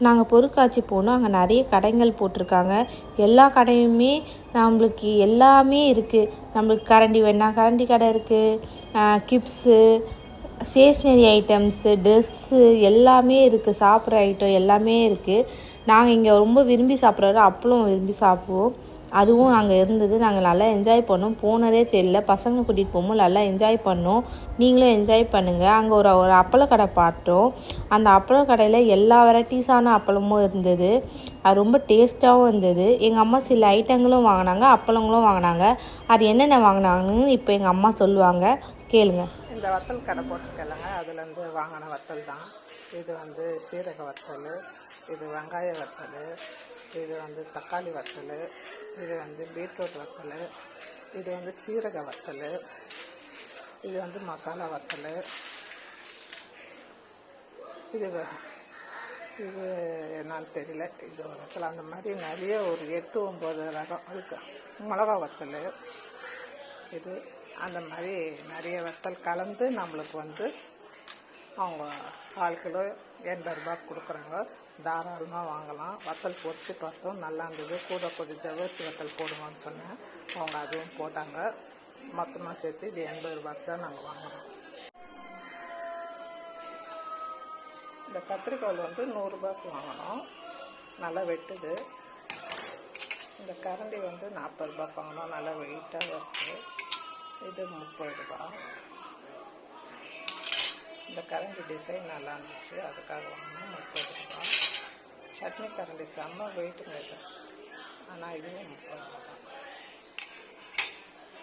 நாங்கள் பொருட்காட்சி போனோம். அங்கே நிறைய கடைகள் போட்டிருக்காங்க. எல்லா கடையுமே நம்மளுக்கு எல்லாமே இருக்குது. நம்மளுக்கு கரண்டி வேணால் கரண்டி கடை இருக்குது, கிப்ஸு, ஸ்டேஷ்னரி ஐட்டம்ஸு, ட்ரெஸ்ஸு எல்லாமே இருக்குது. சாப்பிட்ற ஐட்டம் எல்லாமே இருக்குது. நாங்கள் இங்கே ரொம்ப விரும்பி சாப்பிட்ற அப்பளம் விரும்பி சாப்பிடுவோம். அதுவும் அங்கே இருந்தது. நாங்கள் நல்லா என்ஜாய் பண்ணோம். போனதே தெரியல. பசங்களை கூட்டிகிட்டு போகும்போது நல்லா என்ஜாய் பண்ணோம். நீங்களும் என்ஜாய் பண்ணுங்கள். அங்கே ஒரு அப்பளக்கடை பார்த்தோம். அந்த அப்பளக்கடையில் எல்லா வெரைட்டிஸான அப்பளமும் இருந்தது. அது ரொம்ப டேஸ்ட்டாகவும் இருந்தது. எங்கள் அம்மா சில ஐட்டங்களும் வாங்கினாங்க, அப்பளங்களும் வாங்கினாங்க. அது என்னென்ன வாங்கினாங்கன்னு இப்போ எங்கள் அம்மா சொல்லுவாங்க, கேளுங்க. இந்த வத்தல் கடை போட்டிருக்கலங்க, அதுலேருந்து வாங்கின வத்தல் தான் இது. சீரக வத்தல், இது வெங்காய வத்தல், இது தக்காளி வத்தல், இது பீட்ரூட் வத்தல், இது சீரக வத்தல், இது மசாலா வத்தல், இது என்னன்னு தெரியல. இது ஒரு வத்தல். அந்த மாதிரி நிறைய ஒரு 8-9 ரகம் இருக்கு. மிளகா வத்தல், இது அந்த மாதிரி நிறைய வத்தல் கலந்து நம்மளுக்கு அவங்க 1/4 கிலோ 80 ரூபாய்க்கு கொடுக்குறாங்க. தாராளமாக வாங்கலாம். வத்தல் பொரிச்சு பார்த்தோம், நல்லா இருந்தது. கூட கொஞ்சம் ஜவ்வரிசி வத்தல் போடுவான்னு சொன்னேன், அவங்க அதுவும் போட்டாங்க. மொத்தமாக சேர்த்து இது 80 ரூபாய்க்கு தான் நாங்கள் வாங்கினோம். இந்த கத்திரிக்காய் 100 ரூபாய்க்கு வாங்கினோம், நல்லா வெட்டுது. இந்த கரண்டி 40 ரூபாய்க்கு வாங்கினோம், நல்லா வெயிட்டாக இருக்குது. இது 30 ரூபாய். இந்த கரண்டி டிசைன் நல்லா இருந்துச்சு, அதுக்காக வாங்கினோம் 30 ரூபாய். சட்னி கரண்டி செம்ம வெயிட்டுங்க இது, ஆனால் இதுவும் 30 ரூபாய்.